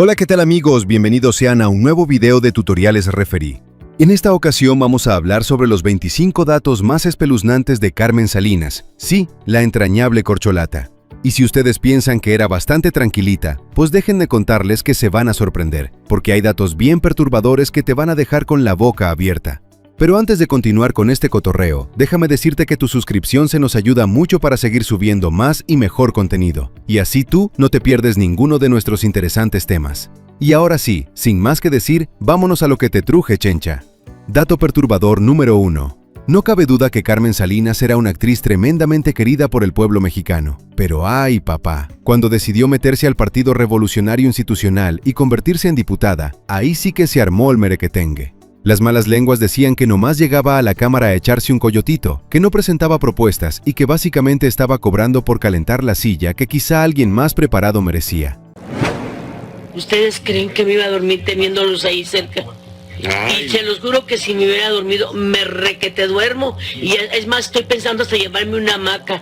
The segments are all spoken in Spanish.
Hola, ¿qué tal amigos? Bienvenidos sean a un nuevo video de Tutoriales Referí. En esta ocasión vamos a hablar sobre los 25 datos más espeluznantes de Carmen Salinas, sí, la entrañable corcholata. Y si ustedes piensan que era bastante tranquilita, pues dejen de contarles que se van a sorprender, porque hay datos bien perturbadores que te van a dejar con la boca abierta. Pero antes de continuar con este cotorreo, déjame decirte que tu suscripción se nos ayuda mucho para seguir subiendo más y mejor contenido, y así tú no te pierdes ninguno de nuestros interesantes temas. Y ahora sí, sin más que decir, vámonos a lo que te truje, chencha. Dato perturbador número 1. No cabe duda que Carmen Salinas era una actriz tremendamente querida por el pueblo mexicano. Pero ¡ay, papá! Cuando decidió meterse al Partido Revolucionario Institucional y convertirse en diputada, ahí sí que se armó el merequetengue. Las malas lenguas decían que nomás llegaba a la Cámara a echarse un coyotito, que no presentaba propuestas y que básicamente estaba cobrando por calentar la silla que quizá alguien más preparado merecía. ¿Ustedes creen que me iba a dormir teniéndolos ahí cerca? Ay. Y se los juro que si me hubiera dormido, me requete duermo. Y es más, estoy pensando hasta llevarme una hamaca.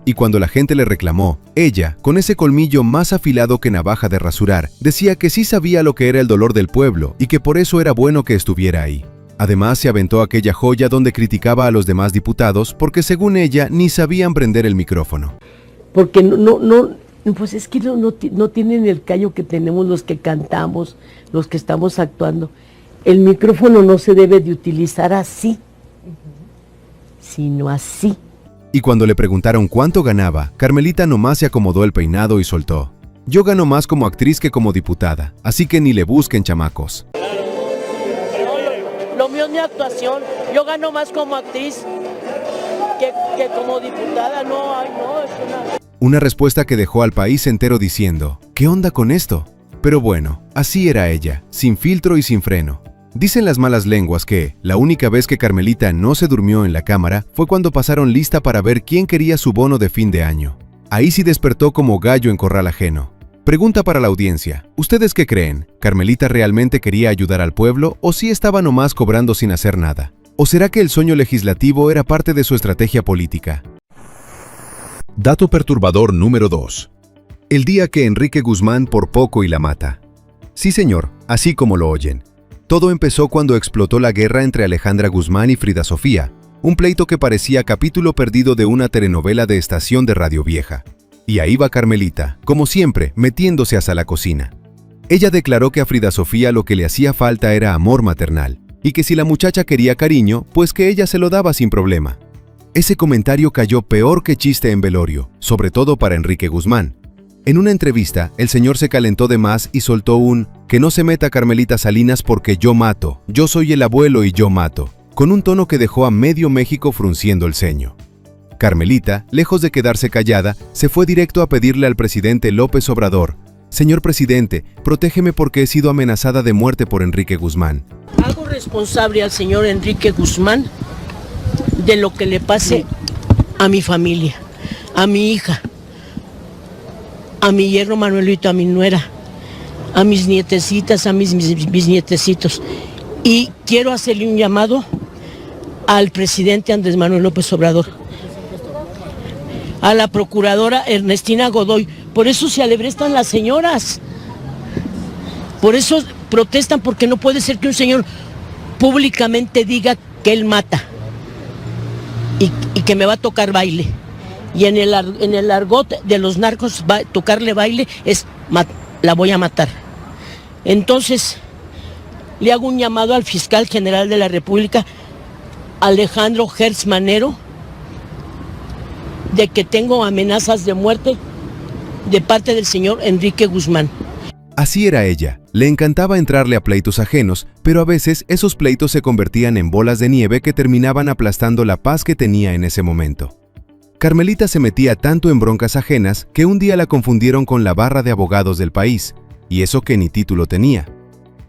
Y cuando la gente le reclamó, ella, con ese colmillo más afilado que navaja de rasurar, decía que sí sabía lo que era el dolor del pueblo y que por eso era bueno que estuviera ahí. Además, se aventó aquella joya donde criticaba a los demás diputados porque según ella ni sabían prender el micrófono. Porque pues es que no tienen el callo que tenemos los que cantamos, los que estamos actuando. El micrófono no se debe de utilizar así, sino así. Y cuando le preguntaron cuánto ganaba, Carmelita nomás se acomodó el peinado y soltó: yo gano más como actriz que como diputada, así que ni le busquen, chamacos. Lo mío es mi actuación, yo gano más como actriz que como diputada, es Una respuesta que dejó al país entero diciendo: ¿qué onda con esto? Pero bueno, así era ella, sin filtro y sin freno. Dicen las malas lenguas que la única vez que Carmelita no se durmió en la cámara fue cuando pasaron lista para ver quién quería su bono de fin de año. Ahí sí despertó como gallo en corral ajeno. Pregunta para la audiencia: ¿ustedes qué creen? ¿Carmelita realmente quería ayudar al pueblo o sí estaba nomás cobrando sin hacer nada? ¿O será que el sueño legislativo era parte de su estrategia política? Dato perturbador número 2. El día que Enrique Guzmán por poco y la mata. Sí señor, así como lo oyen. Todo empezó cuando explotó la guerra entre Alejandra Guzmán y Frida Sofía, un pleito que parecía capítulo perdido de una telenovela de estación de Radio Vieja. Y ahí va Carmelita, como siempre, metiéndose hasta la cocina. Ella declaró que a Frida Sofía lo que le hacía falta era amor maternal, y que si la muchacha quería cariño, pues que ella se lo daba sin problema. Ese comentario cayó peor que chiste en velorio, sobre todo para Enrique Guzmán. En una entrevista, el señor se calentó de más y soltó un «que no se meta Carmelita Salinas porque yo mato, yo soy el abuelo y yo mato», con un tono que dejó a medio México frunciendo el ceño. Carmelita, lejos de quedarse callada, se fue directo a pedirle al presidente López Obrador: «Señor presidente, protégeme porque he sido amenazada de muerte por Enrique Guzmán». Hago responsable al señor Enrique Guzmán de lo que le pase a mi familia, a mi hija, a mi yerno Manuelito, a mi nuera, a mis nietecitas, a mis bisnietecitos. Y quiero hacerle un llamado al presidente Andrés Manuel López Obrador, a la procuradora Ernestina Godoy. Por eso se alebrestan las señoras, por eso protestan, porque no puede ser que un señor públicamente diga que él mata y que me va a tocar baile. Y en el argot de los narcos, tocarle baile es la voy a matar. Entonces, le hago un llamado al fiscal general de la República, Alejandro Gertz Manero, de que tengo amenazas de muerte de parte del señor Enrique Guzmán. Así era ella. Le encantaba entrarle a pleitos ajenos, pero a veces esos pleitos se convertían en bolas de nieve que terminaban aplastando la paz que tenía en ese momento. Carmelita se metía tanto en broncas ajenas que un día la confundieron con la barra de abogados del país, y eso que ni título tenía.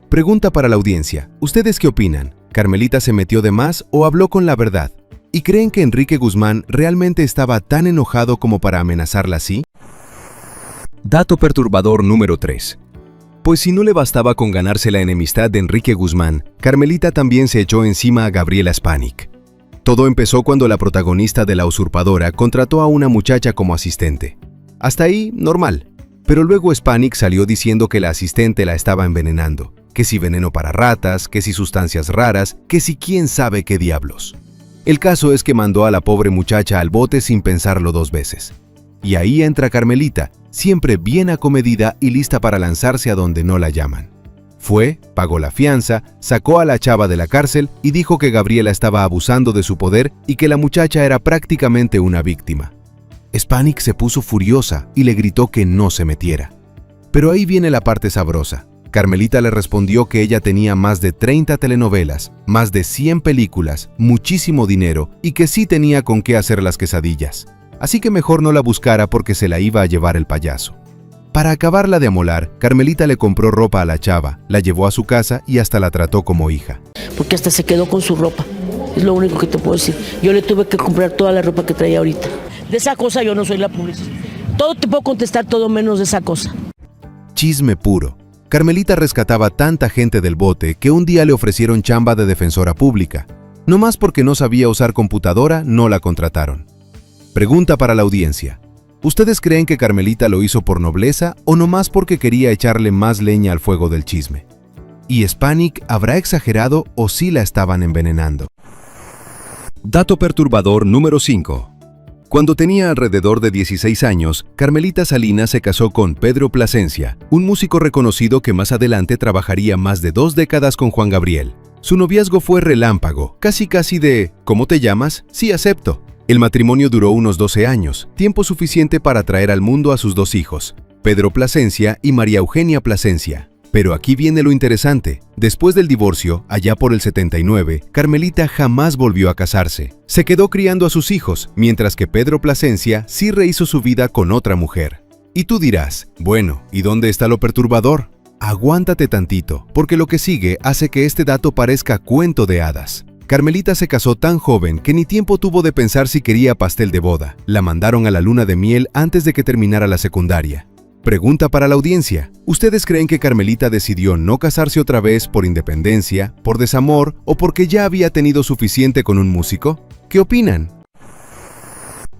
Pregunta para la audiencia: ¿ustedes qué opinan? ¿Carmelita se metió de más o habló con la verdad? ¿Y creen que Enrique Guzmán realmente estaba tan enojado como para amenazarla así? Dato perturbador número 3. Pues si no le bastaba con ganarse la enemistad de Enrique Guzmán, Carmelita también se echó encima a Gabriela Spanik. Todo empezó cuando la protagonista de La Usurpadora contrató a una muchacha como asistente. Hasta ahí, normal. Pero luego Spanik salió diciendo que la asistente la estaba envenenando, que si veneno para ratas, que si sustancias raras, que si quién sabe qué diablos. El caso es que mandó a la pobre muchacha al bote sin pensarlo 2 veces. Y ahí entra Carmelita, siempre bien acomedida y lista para lanzarse a donde no la llaman. Fue, pagó la fianza, sacó a la chava de la cárcel y dijo que Gabriela estaba abusando de su poder y que la muchacha era prácticamente una víctima. Spanik se puso furiosa y le gritó que no se metiera. Pero ahí viene la parte sabrosa. Carmelita le respondió que ella tenía más de 30 telenovelas, más de 100 películas, muchísimo dinero y que sí tenía con qué hacer las quesadillas. Así que mejor no la buscara porque se la iba a llevar el payaso. Para acabarla de amolar, Carmelita le compró ropa a la chava, la llevó a su casa y hasta la trató como hija. Porque hasta se quedó con su ropa. Es lo único que te puedo decir. Yo le tuve que comprar toda la ropa que traía ahorita. De esa cosa yo no soy la publicista. Todo te puedo contestar, todo menos de esa cosa. Chisme puro. Carmelita rescataba tanta gente del bote que un día le ofrecieron chamba de defensora pública. Nomás porque no sabía usar computadora, no la contrataron. Pregunta para la audiencia. ¿Ustedes creen que Carmelita lo hizo por nobleza o nomás porque quería echarle más leña al fuego del chisme? ¿Y Spanik habrá exagerado o sí la estaban envenenando? Dato perturbador número 5. Cuando tenía alrededor de 16 años, Carmelita Salinas se casó con Pedro Plasencia, un músico reconocido que más adelante trabajaría más de 2 décadas con Juan Gabriel. Su noviazgo fue relámpago, casi de ¿cómo te llamas? Sí, acepto. El matrimonio duró unos 12 años, tiempo suficiente para traer al mundo a sus 2 hijos, Pedro Plasencia y María Eugenia Plasencia. Pero aquí viene lo interesante. Después del divorcio, allá por el 79, Carmelita jamás volvió a casarse. Se quedó criando a sus hijos, mientras que Pedro Plasencia sí rehizo su vida con otra mujer. Y tú dirás, bueno, ¿y dónde está lo perturbador? Aguántate tantito, porque lo que sigue hace que este dato parezca cuento de hadas. Carmelita se casó tan joven que ni tiempo tuvo de pensar si quería pastel de boda. La mandaron a la luna de miel antes de que terminara la secundaria. Pregunta para la audiencia. ¿Ustedes creen que Carmelita decidió no casarse otra vez por independencia, por desamor o porque ya había tenido suficiente con un músico? ¿Qué opinan?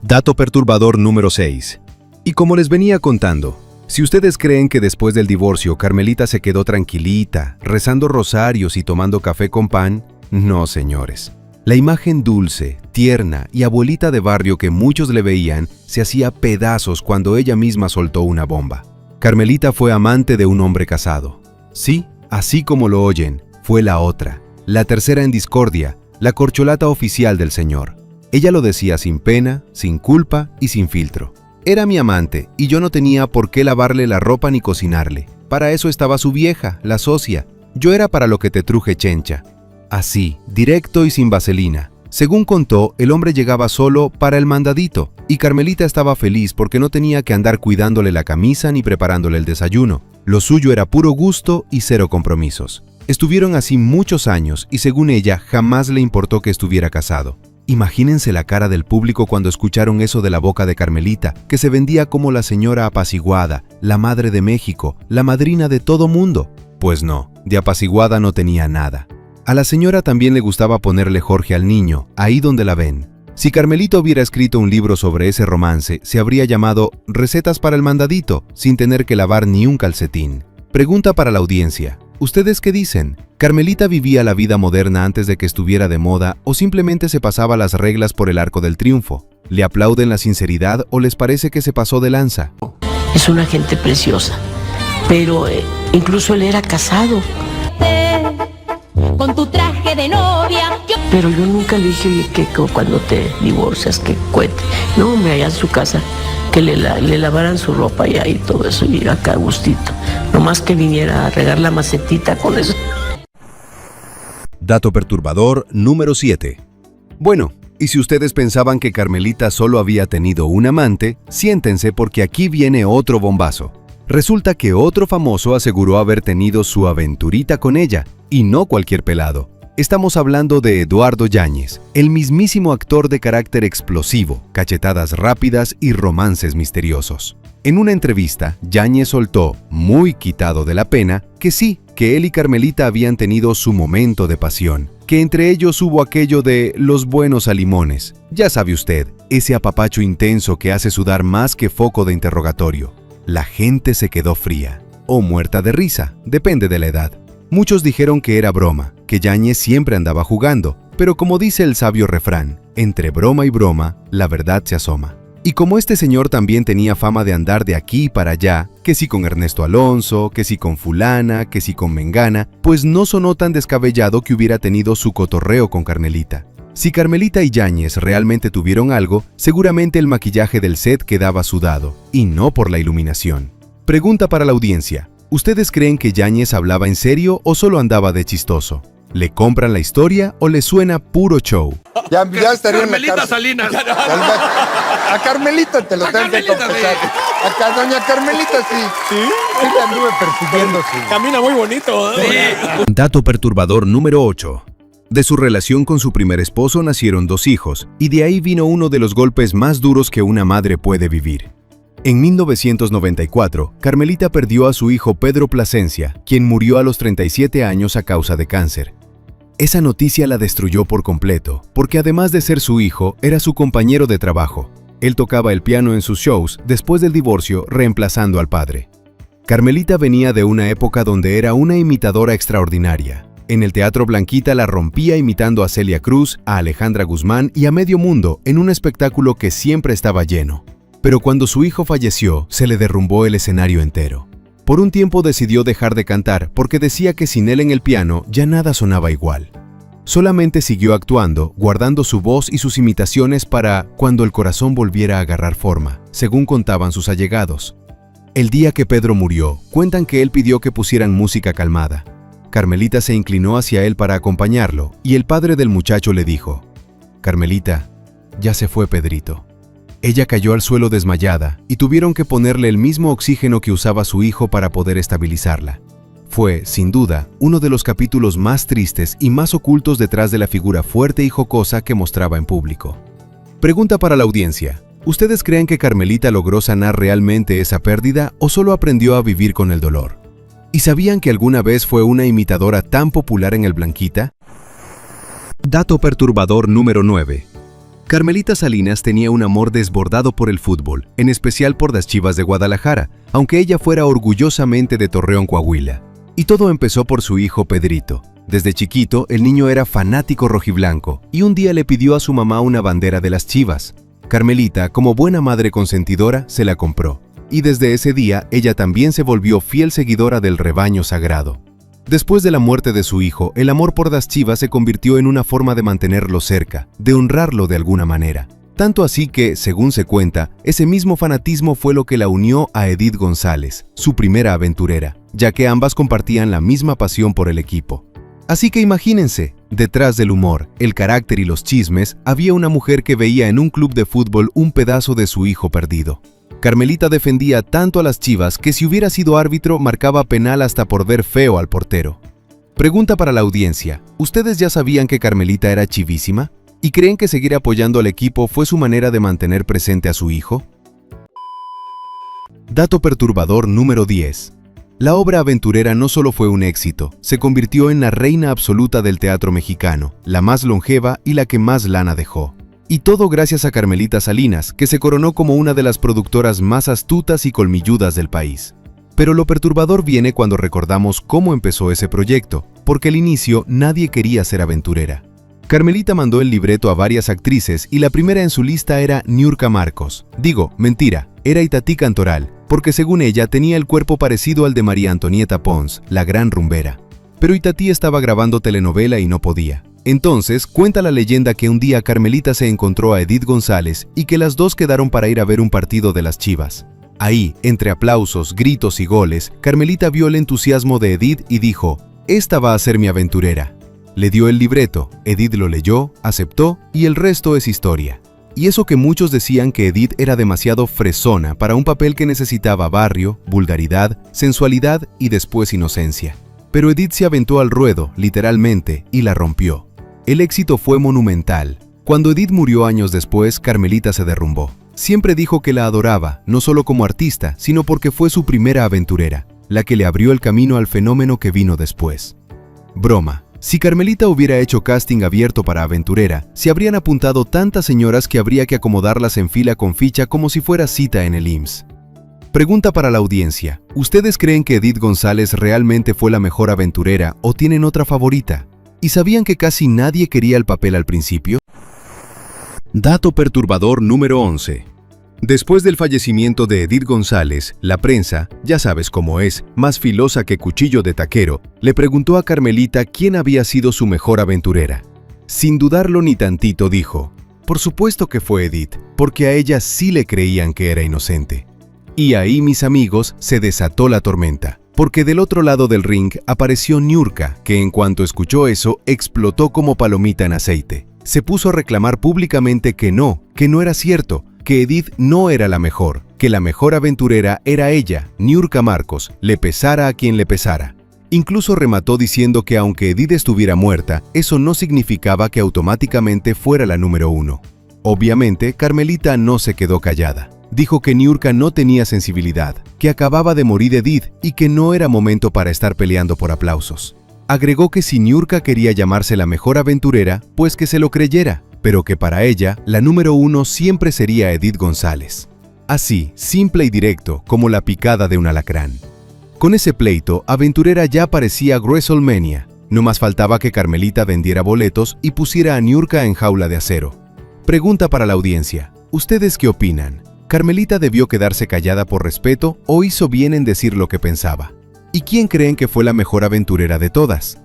Dato perturbador número 6. Y como les venía contando, si ustedes creen que después del divorcio Carmelita se quedó tranquilita, rezando rosarios y tomando café con pan, no, señores. La imagen dulce, tierna y abuelita de barrio que muchos le veían se hacía pedazos cuando ella misma soltó una bomba. Carmelita fue amante de un hombre casado. Sí, así como lo oyen, fue la otra, la tercera en discordia, la corcholata oficial del señor. Ella lo decía sin pena, sin culpa y sin filtro. Era mi amante y yo no tenía por qué lavarle la ropa ni cocinarle. Para eso estaba su vieja, la socia. Yo era para lo que te truje chencha. Así, directo y sin vaselina. Según contó, el hombre llegaba solo para el mandadito, y Carmelita estaba feliz porque no tenía que andar cuidándole la camisa ni preparándole el desayuno. Lo suyo era puro gusto y cero compromisos. Estuvieron así muchos años y según ella, jamás le importó que estuviera casado. Imagínense la cara del público cuando escucharon eso de la boca de Carmelita, que se vendía como la señora apaciguada, la madre de México, la madrina de todo mundo. Pues no, de apaciguada no tenía nada. A la señora también le gustaba ponerle Jorge al niño, ahí donde la ven. Si Carmelita hubiera escrito un libro sobre ese romance, se habría llamado Recetas para el mandadito, sin tener que lavar ni un calcetín. Pregunta para la audiencia. ¿Ustedes qué dicen? ¿Carmelita vivía la vida moderna antes de que estuviera de moda o simplemente se pasaba las reglas por el arco del triunfo? ¿Le aplauden la sinceridad o les parece que se pasó de lanza? Es una gente preciosa, pero incluso él era casado. Con tu traje de novia. Pero yo nunca le dije, oye, que cuando te divorcias, que cuente. No, me allá en su casa, que le lavaran su ropa y ahí todo eso, y acá a gustito. Nomás que viniera a regar la macetita con eso. Dato perturbador número 7. Bueno, y si ustedes pensaban que Carmelita solo había tenido un amante, siéntense porque aquí viene otro bombazo. Resulta que otro famoso aseguró haber tenido su aventurita con ella, y no cualquier pelado. Estamos hablando de Eduardo Yáñez, el mismísimo actor de carácter explosivo, cachetadas rápidas y romances misteriosos. En una entrevista, Yáñez soltó, muy quitado de la pena, que sí, que él y Carmelita habían tenido su momento de pasión, que entre ellos hubo aquello de los buenos a limones. Ya sabe usted, ese apapacho intenso que hace sudar más que foco de interrogatorio. La gente se quedó fría, o muerta de risa, depende de la edad. Muchos dijeron que era broma, que Yáñez siempre andaba jugando, pero como dice el sabio refrán, entre broma y broma, la verdad se asoma. Y como este señor también tenía fama de andar de aquí para allá, que si con Ernesto Alonso, que si con fulana, que si con mengana, pues no sonó tan descabellado que hubiera tenido su cotorreo con Carmelita. Si Carmelita y Yáñez realmente tuvieron algo, seguramente el maquillaje del set quedaba sudado, y no por la iluminación. Pregunta para la audiencia. ¿Ustedes creen que Yáñez hablaba en serio o solo andaba de chistoso? ¿Le compran la historia o le suena puro show? Ya estaría en la Carmelita cárcel. Salinas. A Carmelita te lo tengo que confesar. A doña Carmelita sí la anduve persiguiendo. Sí. Camina muy bonito, ¿eh? Sí. Dato perturbador número 8. De su relación con su primer esposo nacieron 2 hijos, y de ahí vino uno de los golpes más duros que una madre puede vivir. En 1994, Carmelita perdió a su hijo Pedro Plasencia, quien murió a los 37 años a causa de cáncer. Esa noticia la destruyó por completo, porque además de ser su hijo, era su compañero de trabajo. Él tocaba el piano en sus shows después del divorcio, reemplazando al padre. Carmelita venía de una época donde era una imitadora extraordinaria. En el Teatro Blanquita la rompía imitando a Celia Cruz, a Alejandra Guzmán y a medio mundo en un espectáculo que siempre estaba lleno. Pero cuando su hijo falleció, se le derrumbó el escenario entero. Por un tiempo decidió dejar de cantar porque decía que sin él en el piano ya nada sonaba igual. Solamente siguió actuando, guardando su voz y sus imitaciones para cuando el corazón volviera a agarrar forma, según contaban sus allegados. El día que Pedro murió, cuentan que él pidió que pusieran música calmada. Carmelita se inclinó hacia él para acompañarlo y el padre del muchacho le dijo: «Carmelita, ya se fue Pedrito». Ella cayó al suelo desmayada y tuvieron que ponerle el mismo oxígeno que usaba su hijo para poder estabilizarla. Fue, sin duda, uno de los capítulos más tristes y más ocultos detrás de la figura fuerte y jocosa que mostraba en público. Pregunta para la audiencia. ¿Ustedes creen que Carmelita logró sanar realmente esa pérdida o solo aprendió a vivir con el dolor? ¿Y sabían que alguna vez fue una imitadora tan popular en el Blanquita? Dato perturbador número 9. Carmelita Salinas tenía un amor desbordado por el fútbol, en especial por las Chivas de Guadalajara, aunque ella fuera orgullosamente de Torreón, Coahuila. Y todo empezó por su hijo Pedrito. Desde chiquito, el niño era fanático rojiblanco, y un día le pidió a su mamá una bandera de las Chivas. Carmelita, como buena madre consentidora, se la compró. Y desde ese día, ella también se volvió fiel seguidora del rebaño sagrado. Después de la muerte de su hijo, el amor por las Chivas se convirtió en una forma de mantenerlo cerca, de honrarlo de alguna manera. Tanto así que, según se cuenta, ese mismo fanatismo fue lo que la unió a Edith González, su primera aventurera, ya que ambas compartían la misma pasión por el equipo. Así que imagínense, detrás del humor, el carácter y los chismes, había una mujer que veía en un club de fútbol un pedazo de su hijo perdido. Carmelita defendía tanto a las Chivas que si hubiera sido árbitro marcaba penal hasta por ver feo al portero. Pregunta para la audiencia, ¿ustedes ya sabían que Carmelita era chivísima? ¿Y creen que seguir apoyando al equipo fue su manera de mantener presente a su hijo? Dato perturbador número 10. La obra aventurera no solo fue un éxito, se convirtió en la reina absoluta del teatro mexicano, la más longeva y la que más lana dejó. Y todo gracias a Carmelita Salinas, que se coronó como una de las productoras más astutas y colmilludas del país. Pero lo perturbador viene cuando recordamos cómo empezó ese proyecto, porque al inicio nadie quería ser aventurera. Carmelita mandó el libreto a varias actrices y la primera en su lista era Niurka Marcos. Mentira, era Itatí Cantoral, porque según ella tenía el cuerpo parecido al de María Antonieta Pons, la gran rumbera. Pero Itatí estaba grabando telenovela y no podía. Entonces, cuenta la leyenda que un día Carmelita se encontró a Edith González y que las dos quedaron para ir a ver un partido de las Chivas. Ahí, entre aplausos, gritos y goles, Carmelita vio el entusiasmo de Edith y dijo: «Esta va a ser mi aventurera». Le dio el libreto, Edith lo leyó, aceptó y el resto es historia. Y eso que muchos decían que Edith era demasiado fresona para un papel que necesitaba barrio, vulgaridad, sensualidad y después inocencia. Pero Edith se aventó al ruedo, literalmente, y la rompió. El éxito fue monumental. Cuando Edith murió años después, Carmelita se derrumbó. Siempre dijo que la adoraba, no solo como artista, sino porque fue su primera aventurera, la que le abrió el camino al fenómeno que vino después. Broma. Si Carmelita hubiera hecho casting abierto para aventurera, se habrían apuntado tantas señoras que habría que acomodarlas en fila con ficha como si fuera cita en el IMSS. Pregunta para la audiencia. ¿Ustedes creen que Edith González realmente fue la mejor aventurera o tienen otra favorita? ¿Y sabían que casi nadie quería el papel al principio? Dato perturbador número 11. Después del fallecimiento de Edith González, la prensa, ya sabes cómo es, más filosa que cuchillo de taquero, le preguntó a Carmelita quién había sido su mejor aventurera. Sin dudarlo ni tantito dijo, por supuesto que fue Edith, porque a ella sí le creían que era inocente. Y ahí, mis amigos, se desató la tormenta, porque del otro lado del ring apareció Niurka, que en cuanto escuchó eso, explotó como palomita en aceite. Se puso a reclamar públicamente que no era cierto, que Edith no era la mejor, que la mejor aventurera era ella, Niurka Marcos, le pesara a quien le pesara. Incluso remató diciendo que aunque Edith estuviera muerta, eso no significaba que automáticamente fuera la número 1. Obviamente, Carmelita no se quedó callada. Dijo que Niurka no tenía sensibilidad, que acababa de morir Edith y que no era momento para estar peleando por aplausos. Agregó que si Niurka quería llamarse la mejor aventurera, pues que se lo creyera, pero que para ella, la número 1 siempre sería Edith González. Así, simple y directo, como la picada de un alacrán. Con ese pleito, Aventurera ya parecía WrestleMania. No más faltaba que Carmelita vendiera boletos y pusiera a Niurka en jaula de acero. Pregunta para la audiencia. ¿Ustedes qué opinan? ¿Carmelita debió quedarse callada por respeto o hizo bien en decir lo que pensaba? ¿Y quién creen que fue la mejor aventurera de todas?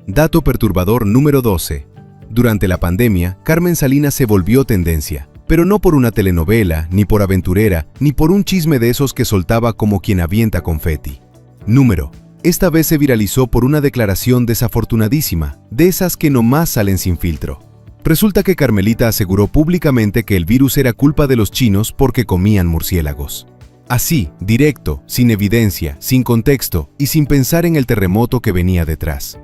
Dato perturbador número 12. Durante la pandemia, Carmen Salinas se volvió tendencia, pero no por una telenovela, ni por aventurera, ni por un chisme de esos que soltaba como quien avienta confeti. Número. Esta vez se viralizó por una declaración desafortunadísima, de esas que nomás salen sin filtro. Resulta que Carmelita aseguró públicamente que el virus era culpa de los chinos porque comían murciélagos. Así, directo, sin evidencia, sin contexto y sin pensar en el terremoto que venía detrás.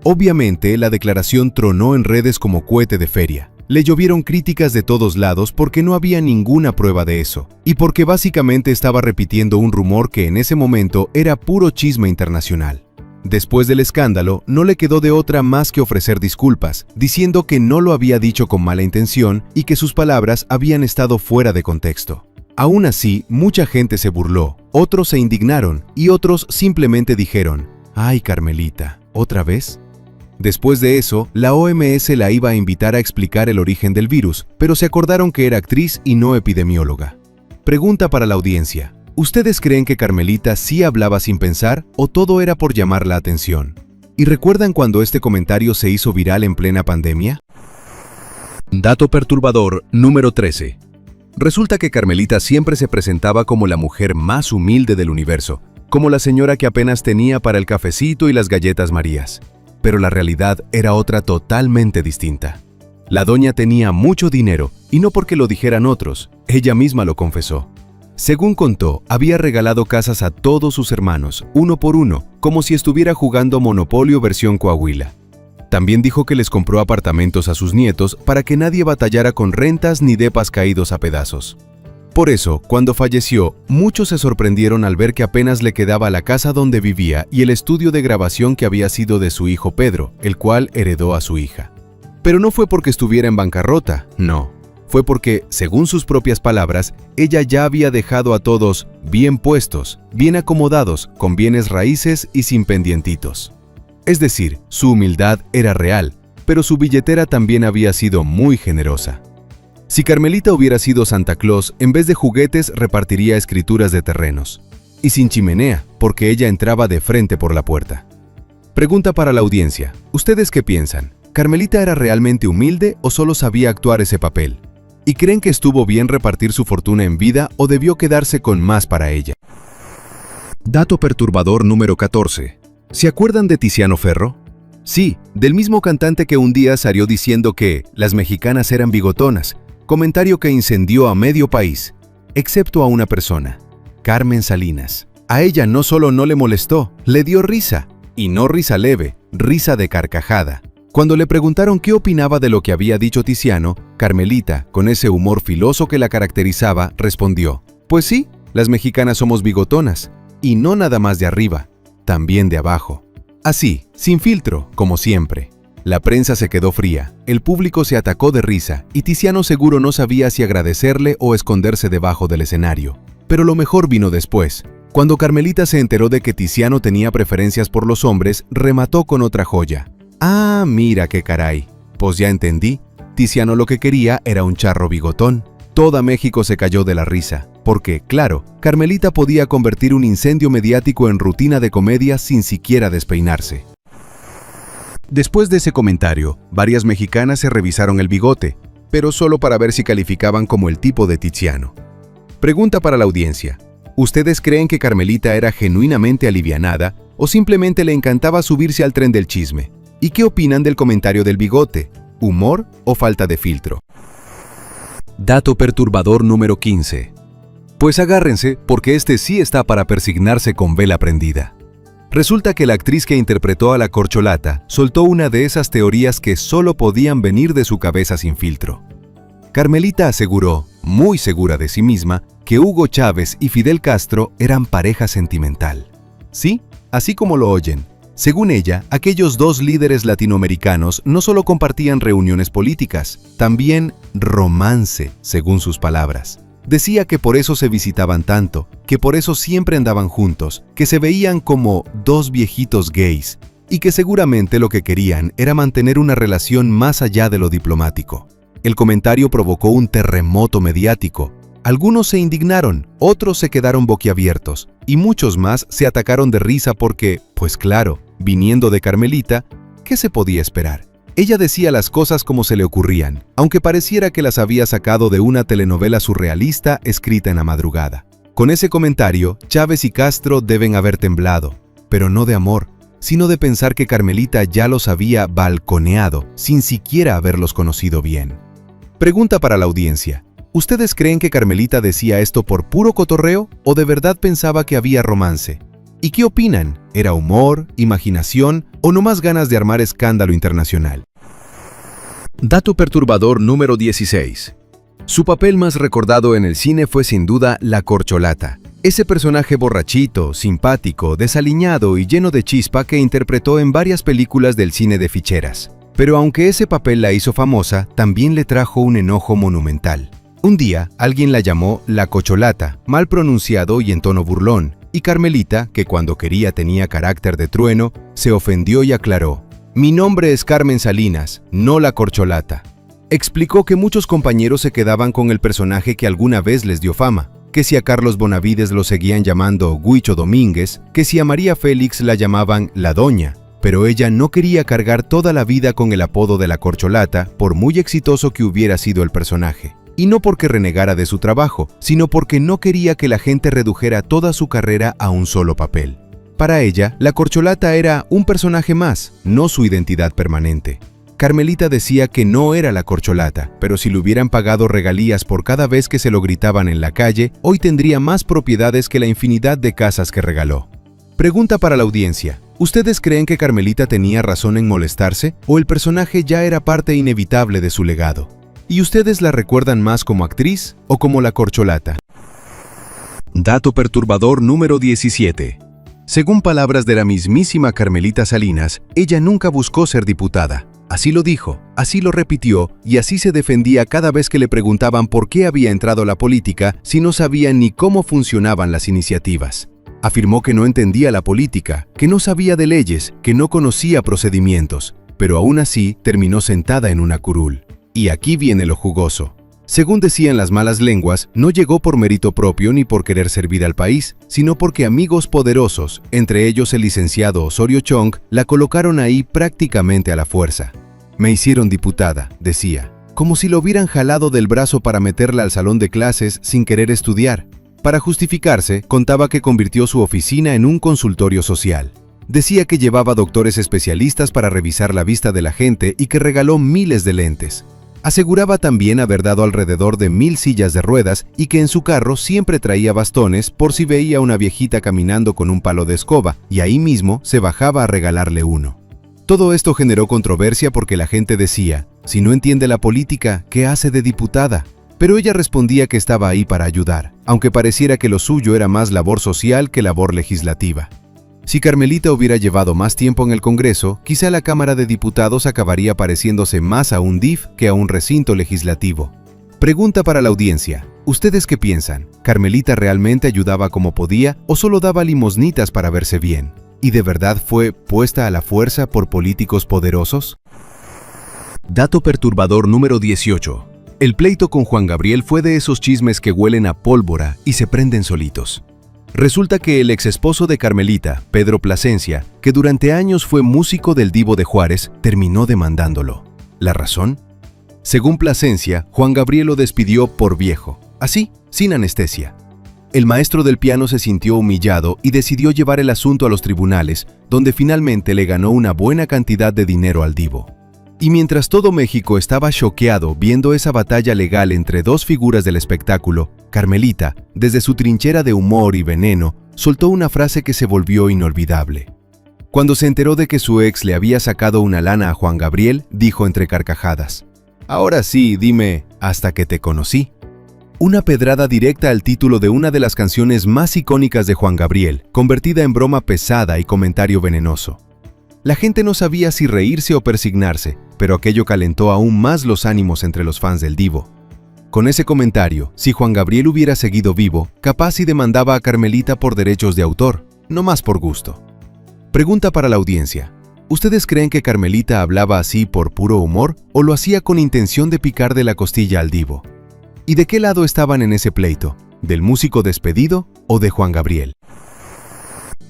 Obviamente, la declaración tronó en redes como cohete de feria. Le llovieron críticas de todos lados porque no había ninguna prueba de eso, y porque básicamente estaba repitiendo un rumor que en ese momento era puro chisme internacional. Después del escándalo, no le quedó de otra más que ofrecer disculpas, diciendo que no lo había dicho con mala intención y que sus palabras habían estado fuera de contexto. Aún así, mucha gente se burló, otros se indignaron y otros simplemente dijeron, «Ay, Carmelita, ¿otra vez?». Después de eso, la OMS la iba a invitar a explicar el origen del virus, pero se acordaron que era actriz y no epidemióloga. Pregunta para la audiencia. ¿Ustedes creen que Carmelita sí hablaba sin pensar o todo era por llamar la atención? ¿Y recuerdan cuando este comentario se hizo viral en plena pandemia? Dato perturbador número 13. Resulta que Carmelita siempre se presentaba como la mujer más humilde del universo, como la señora que apenas tenía para el cafecito y las galletas Marías. Pero la realidad era otra totalmente distinta. La doña tenía mucho dinero, y no porque lo dijeran otros, ella misma lo confesó. Según contó, había regalado casas a todos sus hermanos, uno por uno, como si estuviera jugando Monopolio versión Coahuila. También dijo que les compró apartamentos a sus nietos para que nadie batallara con rentas ni depas caídos a pedazos. Por eso, cuando falleció, muchos se sorprendieron al ver que apenas le quedaba la casa donde vivía y el estudio de grabación que había sido de su hijo Pedro, el cual heredó a su hija. Pero no fue porque estuviera en bancarrota, no. Fue porque, según sus propias palabras, ella ya había dejado a todos bien puestos, bien acomodados, con bienes raíces y sin pendientitos. Es decir, su humildad era real, pero su billetera también había sido muy generosa. Si Carmelita hubiera sido Santa Claus, en vez de juguetes repartiría escrituras de terrenos. Y sin chimenea, porque ella entraba de frente por la puerta. Pregunta para la audiencia. ¿Ustedes qué piensan? ¿Carmelita era realmente humilde o solo sabía actuar ese papel? ¿Y creen que estuvo bien repartir su fortuna en vida o debió quedarse con más para ella? Dato perturbador número 14. ¿Se acuerdan de Tiziano Ferro? Sí, del mismo cantante que un día salió diciendo que las mexicanas eran bigotonas, comentario que incendió a medio país, excepto a una persona, Carmen Salinas. A ella no solo no le molestó, le dio risa, y no risa leve, risa de carcajada. Cuando le preguntaron qué opinaba de lo que había dicho Tiziano, Carmelita, con ese humor filoso que la caracterizaba, respondió, «Pues sí, las mexicanas somos bigotonas, y no nada más de arriba, también de abajo». Así, sin filtro, como siempre. La prensa se quedó fría, el público se atacó de risa y Tiziano seguro no sabía si agradecerle o esconderse debajo del escenario. Pero lo mejor vino después. Cuando Carmelita se enteró de que Tiziano tenía preferencias por los hombres, remató con otra joya. Ah, mira qué caray. Pues ya entendí. Tiziano lo que quería era un charro bigotón. Toda México se cayó de la risa, porque, claro, Carmelita podía convertir un incendio mediático en rutina de comedia sin siquiera despeinarse. Después de ese comentario, varias mexicanas se revisaron el bigote, pero solo para ver si calificaban como el tipo de Tiziano. Pregunta para la audiencia. ¿Ustedes creen que Carmelita era genuinamente alivianada o simplemente le encantaba subirse al tren del chisme? ¿Y qué opinan del comentario del bigote? ¿Humor o falta de filtro? Dato perturbador número 15. Pues agárrense, porque este sí está para persignarse con vela prendida. Resulta que la actriz que interpretó a la corcholata soltó una de esas teorías que solo podían venir de su cabeza sin filtro. Carmelita aseguró, muy segura de sí misma, que Hugo Chávez y Fidel Castro eran pareja sentimental. Sí, así como lo oyen. Según ella, aquellos dos líderes latinoamericanos no solo compartían reuniones políticas, también romance, según sus palabras. Decía que por eso se visitaban tanto, que por eso siempre andaban juntos, que se veían como dos viejitos gays, y que seguramente lo que querían era mantener una relación más allá de lo diplomático. El comentario provocó un terremoto mediático. Algunos se indignaron, otros se quedaron boquiabiertos, y muchos más se atacaron de risa porque, pues claro, viniendo de Carmelita, ¿qué se podía esperar? Ella decía las cosas como se le ocurrían, aunque pareciera que las había sacado de una telenovela surrealista escrita en la madrugada. Con ese comentario, Chávez y Castro deben haber temblado, pero no de amor, sino de pensar que Carmelita ya los había balconeado sin siquiera haberlos conocido bien. Pregunta para la audiencia. ¿Ustedes creen que Carmelita decía esto por puro cotorreo o de verdad pensaba que había romance? ¿Y qué opinan? ¿Era humor, imaginación o nomás ganas de armar escándalo internacional? Dato perturbador número 16. Su papel más recordado en el cine fue sin duda la corcholata, ese personaje borrachito, simpático, desaliñado y lleno de chispa que interpretó en varias películas del cine de ficheras. Pero aunque ese papel la hizo famosa, también le trajo un enojo monumental. Un día, alguien la llamó la cocholata, mal pronunciado y en tono burlón, y Carmelita, que cuando quería tenía carácter de trueno, se ofendió y aclaró: «Mi nombre es Carmen Salinas, no la corcholata». Explicó que muchos compañeros se quedaban con el personaje que alguna vez les dio fama, que si a Carlos Bonavides lo seguían llamando Huicho Domínguez, que si a María Félix la llamaban la Doña, pero ella no quería cargar toda la vida con el apodo de la corcholata, por muy exitoso que hubiera sido el personaje. Y no porque renegara de su trabajo, sino porque no quería que la gente redujera toda su carrera a un solo papel. Para ella, la corcholata era un personaje más, no su identidad permanente. Carmelita decía que no era la corcholata, pero si le hubieran pagado regalías por cada vez que se lo gritaban en la calle, hoy tendría más propiedades que la infinidad de casas que regaló. Pregunta para la audiencia. ¿Ustedes creen que Carmelita tenía razón en molestarse o el personaje ya era parte inevitable de su legado? ¿Y ustedes la recuerdan más como actriz o como la corcholata? Dato perturbador número 17. Según palabras de la mismísima Carmelita Salinas, ella nunca buscó ser diputada. Así lo dijo, así lo repitió y así se defendía cada vez que le preguntaban por qué había entrado a la política si no sabía ni cómo funcionaban las iniciativas. Afirmó que no entendía la política, que no sabía de leyes, que no conocía procedimientos, pero aún así terminó sentada en una curul. Y aquí viene lo jugoso. Según decían las malas lenguas, no llegó por mérito propio ni por querer servir al país, sino porque amigos poderosos, entre ellos el licenciado Osorio Chong, la colocaron ahí prácticamente a la fuerza. Me hicieron diputada, decía, como si lo hubieran jalado del brazo para meterla al salón de clases sin querer estudiar. Para justificarse, contaba que convirtió su oficina en un consultorio social. Decía que llevaba doctores especialistas para revisar la vista de la gente y que regaló miles de lentes. Aseguraba también haber dado alrededor de 1000 sillas de ruedas y que en su carro siempre traía bastones por si veía a una viejita caminando con un palo de escoba, y ahí mismo se bajaba a regalarle uno. Todo esto generó controversia porque la gente decía, si no entiende la política, ¿qué hace de diputada? Pero ella respondía que estaba ahí para ayudar, aunque pareciera que lo suyo era más labor social que labor legislativa. Si Carmelita hubiera llevado más tiempo en el Congreso, quizá la Cámara de Diputados acabaría pareciéndose más a un DIF que a un recinto legislativo. Pregunta para la audiencia. ¿Ustedes qué piensan? ¿Carmelita realmente ayudaba como podía o solo daba limosnitas para verse bien? ¿Y de verdad fue puesta a la fuerza por políticos poderosos? Dato perturbador número 18. El pleito con Juan Gabriel fue de esos chismes que huelen a pólvora y se prenden solitos. Resulta que el exesposo de Carmelita, Pedro Plasencia, que durante años fue músico del Divo de Juárez, terminó demandándolo. ¿La razón? Según Plasencia, Juan Gabriel lo despidió por viejo, así, sin anestesia. El maestro del piano se sintió humillado y decidió llevar el asunto a los tribunales, donde finalmente le ganó una buena cantidad de dinero al Divo. Y mientras todo México estaba choqueado viendo esa batalla legal entre dos figuras del espectáculo, Carmelita, desde su trinchera de humor y veneno, soltó una frase que se volvió inolvidable. Cuando se enteró de que su ex le había sacado una lana a Juan Gabriel, dijo entre carcajadas: «Ahora sí, dime, ¿hasta que te conocí?». Una pedrada directa al título de una de las canciones más icónicas de Juan Gabriel, convertida en broma pesada y comentario venenoso. La gente no sabía si reírse o persignarse, pero aquello calentó aún más los ánimos entre los fans del Divo. Con ese comentario, si Juan Gabriel hubiera seguido vivo, capaz y demandaba a Carmelita por derechos de autor, no más por gusto. Pregunta para la audiencia. ¿Ustedes creen que Carmelita hablaba así por puro humor o lo hacía con intención de picar de la costilla al Divo? ¿Y de qué lado estaban en ese pleito? ¿Del músico despedido o de Juan Gabriel?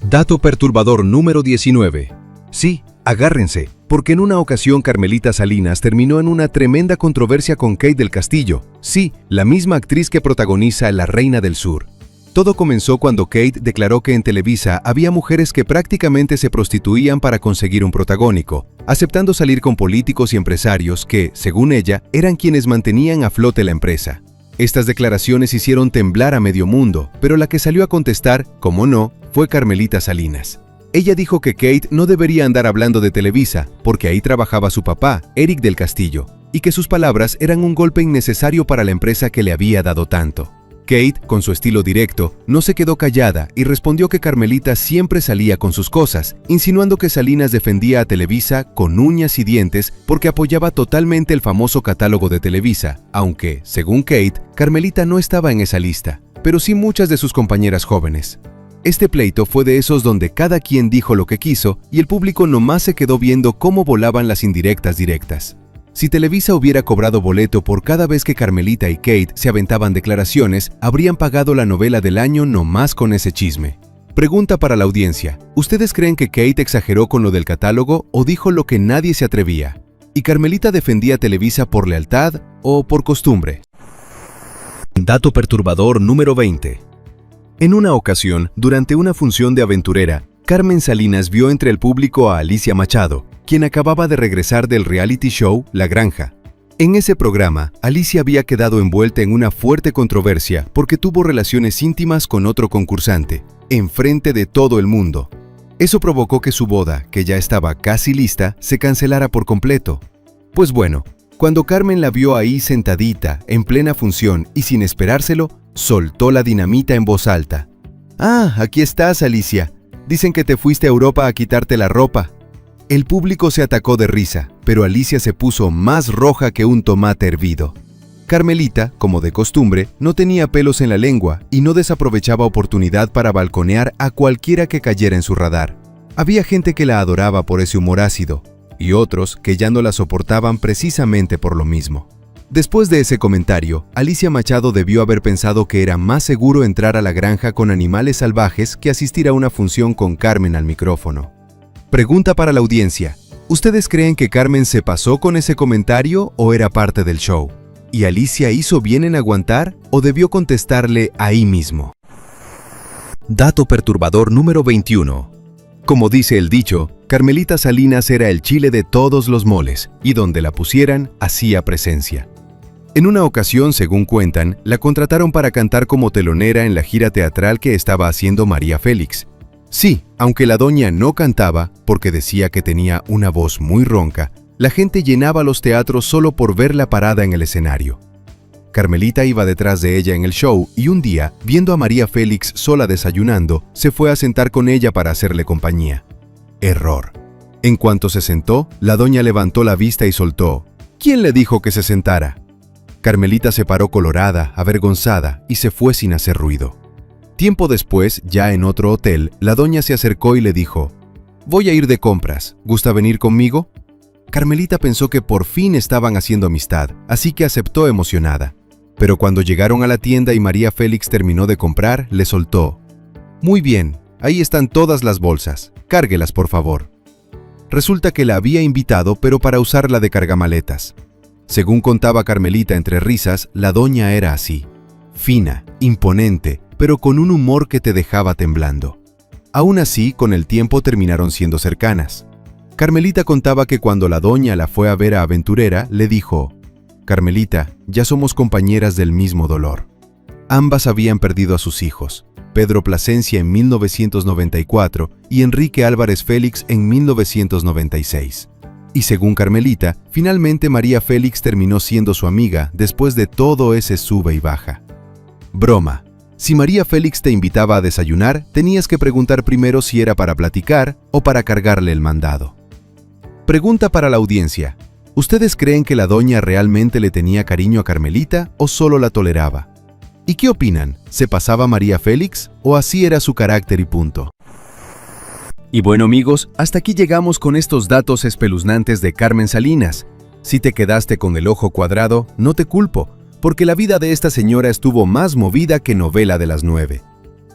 Dato perturbador número 19. Sí, agárrense, porque en una ocasión Carmelita Salinas terminó en una tremenda controversia con Kate del Castillo, sí, la misma actriz que protagoniza La Reina del Sur. Todo comenzó cuando Kate declaró que en Televisa había mujeres que prácticamente se prostituían para conseguir un protagónico, aceptando salir con políticos y empresarios que, según ella, eran quienes mantenían a flote la empresa. Estas declaraciones hicieron temblar a medio mundo, pero la que salió a contestar, como no, fue Carmelita Salinas. Ella dijo que Kate no debería andar hablando de Televisa, porque ahí trabajaba su papá, Eric del Castillo, y que sus palabras eran un golpe innecesario para la empresa que le había dado tanto. Kate, con su estilo directo, no se quedó callada y respondió que Carmelita siempre salía con sus cosas, insinuando que Salinas defendía a Televisa con uñas y dientes porque apoyaba totalmente el famoso catálogo de Televisa, aunque, según Kate, Carmelita no estaba en esa lista, pero sí muchas de sus compañeras jóvenes. Este pleito fue de esos donde cada quien dijo lo que quiso y el público nomás se quedó viendo cómo volaban las indirectas directas. Si Televisa hubiera cobrado boleto por cada vez que Carmelita y Kate se aventaban declaraciones, habrían pagado la novela del año nomás con ese chisme. Pregunta para la audiencia. ¿Ustedes creen que Kate exageró con lo del catálogo o dijo lo que nadie se atrevía? ¿Y Carmelita defendía a Televisa por lealtad o por costumbre? Dato perturbador número 20. En una ocasión, durante una función de aventurera, Carmen Salinas vio entre el público a Alicia Machado, quien acababa de regresar del reality show La Granja. En ese programa, Alicia había quedado envuelta en una fuerte controversia porque tuvo relaciones íntimas con otro concursante, enfrente de todo el mundo. Eso provocó que su boda, que ya estaba casi lista, se cancelara por completo. Pues bueno, cuando Carmen la vio ahí sentadita, en plena función y sin esperárselo, soltó la dinamita en voz alta. «Ah, aquí estás, Alicia. Dicen que te fuiste a Europa a quitarte la ropa». El público se atacó de risa, pero Alicia se puso más roja que un tomate hervido. Carmelita, como de costumbre, no tenía pelos en la lengua y no desaprovechaba oportunidad para balconear a cualquiera que cayera en su radar. Había gente que la adoraba por ese humor ácido, y otros que ya no la soportaban precisamente por lo mismo. Después de ese comentario, Alicia Machado debió haber pensado que era más seguro entrar a la granja con animales salvajes que asistir a una función con Carmen al micrófono. Pregunta para la audiencia. ¿Ustedes creen que Carmen se pasó con ese comentario o era parte del show? ¿Y Alicia hizo bien en aguantar o debió contestarle ahí mismo? Dato perturbador número 21. Como dice el dicho, Carmelita Salinas era el chile de todos los moles y donde la pusieran, hacía presencia. En una ocasión, según cuentan, la contrataron para cantar como telonera en la gira teatral que estaba haciendo María Félix. Sí, aunque la doña no cantaba, porque decía que tenía una voz muy ronca, la gente llenaba los teatros solo por verla parada en el escenario. Carmelita iba detrás de ella en el show y un día, viendo a María Félix sola desayunando, se fue a sentar con ella para hacerle compañía. Error. En cuanto se sentó, la doña levantó la vista y soltó: ¿Quién le dijo que se sentara? Carmelita se paró colorada, avergonzada, y se fue sin hacer ruido. Tiempo después, ya en otro hotel, la doña se acercó y le dijo: «Voy a ir de compras, ¿gusta venir conmigo?». Carmelita pensó que por fin estaban haciendo amistad, así que aceptó emocionada. Pero cuando llegaron a la tienda y María Félix terminó de comprar, le soltó: «Muy bien, ahí están todas las bolsas, cárguelas por favor». Resulta que la había invitado, pero para usarla de cargamaletas. Según contaba Carmelita entre risas, la doña era así: fina, imponente, pero con un humor que te dejaba temblando. Aún así, con el tiempo terminaron siendo cercanas. Carmelita contaba que cuando la doña la fue a ver a Aventurera, le dijo: «Carmelita, ya somos compañeras del mismo dolor». Ambas habían perdido a sus hijos, Pedro Plasencia en 1994 y Enrique Álvarez Félix en 1996. Y según Carmelita, finalmente María Félix terminó siendo su amiga después de todo ese sube y baja. Broma. Si María Félix te invitaba a desayunar, tenías que preguntar primero si era para platicar o para cargarle el mandado. Pregunta para la audiencia: ¿ustedes creen que la doña realmente le tenía cariño a Carmelita o solo la toleraba? ¿Y qué opinan? ¿Se pasaba María Félix o así era su carácter y punto? Y bueno amigos, hasta aquí llegamos con estos datos espeluznantes de Carmen Salinas. Si te quedaste con el ojo cuadrado, no te culpo, porque la vida de esta señora estuvo más movida que novela de las 9.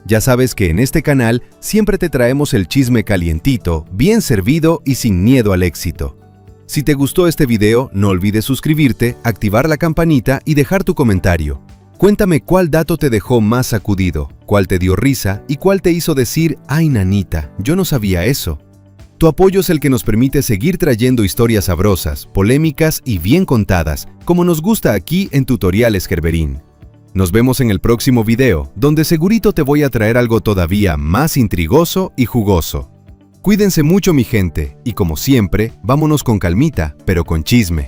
Ya sabes que en este canal siempre te traemos el chisme calientito, bien servido y sin miedo al éxito. Si te gustó este video, no olvides suscribirte, activar la campanita y dejar tu comentario. Cuéntame cuál dato te dejó más sacudido, cuál te dio risa y cuál te hizo decir: «Ay, nanita, yo no sabía eso». Tu apoyo es el que nos permite seguir trayendo historias sabrosas, polémicas y bien contadas, como nos gusta aquí en Tutoriales Gerberín. Nos vemos en el próximo video, donde segurito te voy a traer algo todavía más intrigoso y jugoso. Cuídense mucho mi gente, y como siempre, vámonos con calmita, pero con chisme.